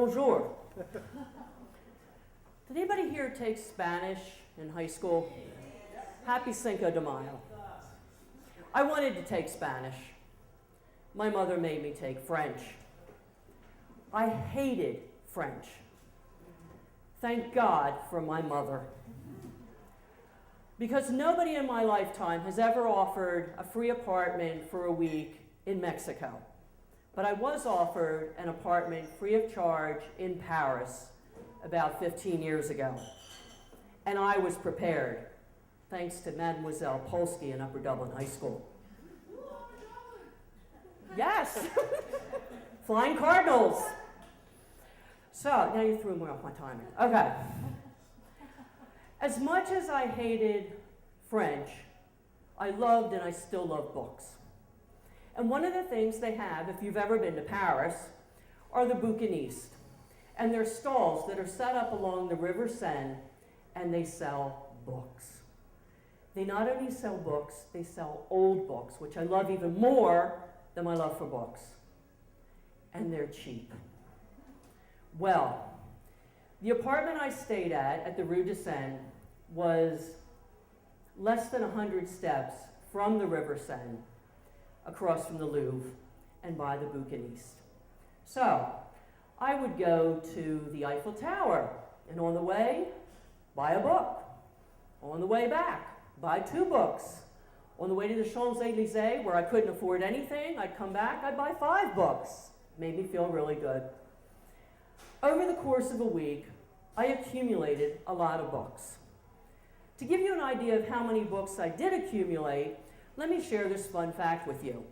bonjour. Did anybody here take Spanish in high school? Happy Cinco de Mayo. I wanted to take Spanish. My mother made me take French. I hated French. Thank God for my mother. Because nobody in my lifetime has ever offered a free apartment for a week in Mexico. But I was offered an apartment free of charge in Paris about 15 years ago. And I was prepared, thanks to Mademoiselle Polsky in Upper Dublin High School. Yes! Flying Cardinals! So, now you threw me off my timing. Okay. As much as I hated French, I loved and I still love books. And one of the things they have, if you've ever been to Paris, are the bouquinistes. And they're stalls that are set up along the River Seine, and they sell books. They not only sell books, they sell old books, which I love even more than my love for books. And they're cheap. Well, the apartment I stayed at the Rue de Seine, was less than 100 steps from the River Seine, across from the Louvre, and by the bouquiniste. So, I would go to the Eiffel Tower, and on the way, buy a book. On the way back, buy 2 books. On the way to the Champs-Élysées, where I couldn't afford anything, I'd come back, I'd buy 5 books. Made me feel really good. Over the course of a week, I accumulated a lot of books. To give you an idea of how many books I did accumulate, let me share this fun fact with you.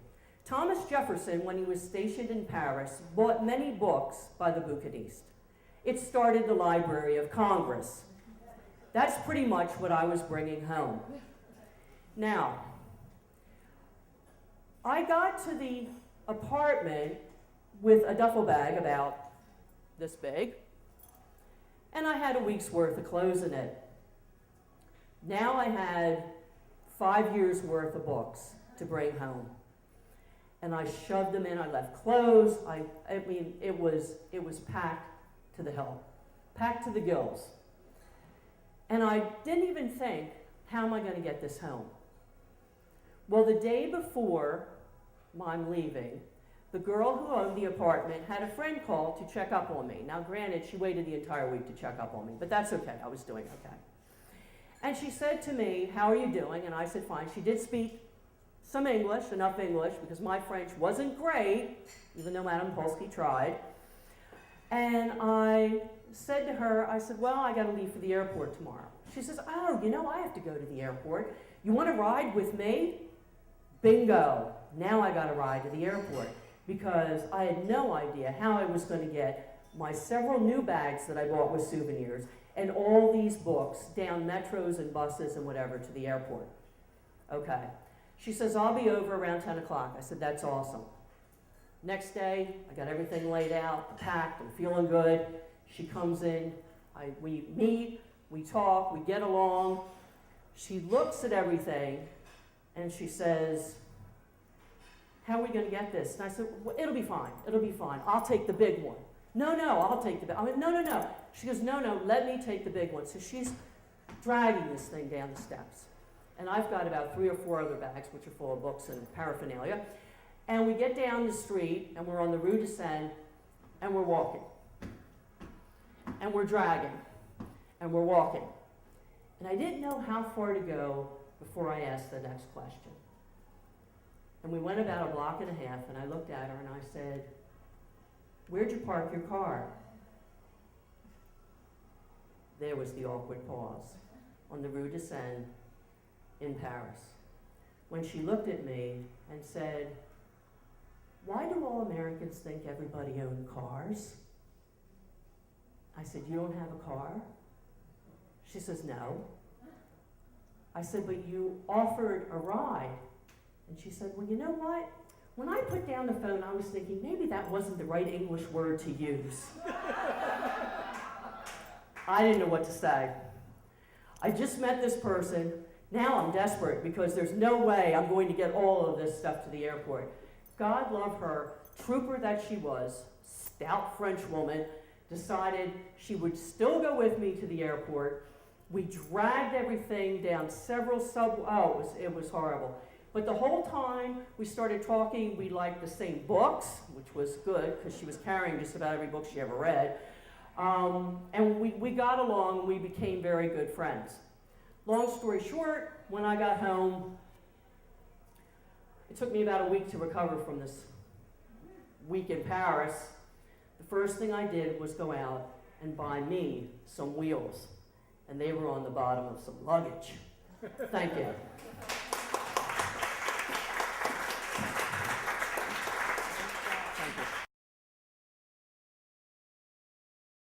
Thomas Jefferson, when he was stationed in Paris, bought many books by the bouquiniste. It started the Library of Congress. That's pretty much what I was bringing home. Now, I got to the apartment with a duffel bag about this big, and I had a week's worth of clothes in it. Now I had 5 years worth of books to bring home. And I shoved them in, I left clothes, I mean, it was packed to the hill, packed to the gills. And I didn't even think, how am I gonna get this home? Well, the day before I'm leaving, the girl who owned the apartment had a friend call to check up on me. Now granted, she waited the entire week to check up on me, but that's okay, I was doing okay. And she said to me, how are you doing? And I said, fine. She did speak some English, enough English, because my French wasn't great, even though Madame Polsky tried. And I said to her, I said, well, I gotta leave for the airport tomorrow. She says, oh, you know, I have to go to the airport. You wanna ride with me? Bingo, now I gotta ride to the airport, because I had no idea how I was gonna get my several new bags that I bought with souvenirs and all these books down metros and buses and whatever to the airport. Okay. She says, I'll be over around 10 o'clock. I said, that's awesome. Next day, I got everything laid out, packed, I'm feeling good. She comes in, we meet, we talk, we get along. She looks at everything and she says, how are we gonna get this? And I said, well, it'll be fine, I'll take the big one. No, I'll take the big one. I went, no. She goes, no, let me take the big one. So she's dragging this thing down the steps. And I've got about 3 or 4 other bags, which are full of books and paraphernalia. And we get down the street, and we're on the Rue de Seine, and we're walking. And we're dragging, and we're walking. And I didn't know how far to go before I asked the next question. And we went about a block and a half, and I looked at her and I said, where'd you park your car? There was the awkward pause on the Rue de Seine in Paris, when she looked at me and said, why do all Americans think everybody owns cars? I said, you don't have a car? She says, no. I said, but you offered a ride. And she said, well, you know what? When I put down the phone, I was thinking maybe that wasn't the right English word to use. I didn't know what to say. I just met this person. Now I'm desperate because there's no way I'm going to get all of this stuff to the airport. God love her, trooper that she was, stout French woman, decided she would still go with me to the airport. We dragged everything down several it was horrible. But the whole time we started talking, we liked the same books, which was good because she was carrying just about every book she ever read. And we got along, we became very good friends. Long story short, when I got home, it took me about a week to recover from this week in Paris. The first thing I did was go out and buy me some wheels. And they were on the bottom of some luggage. Thank you.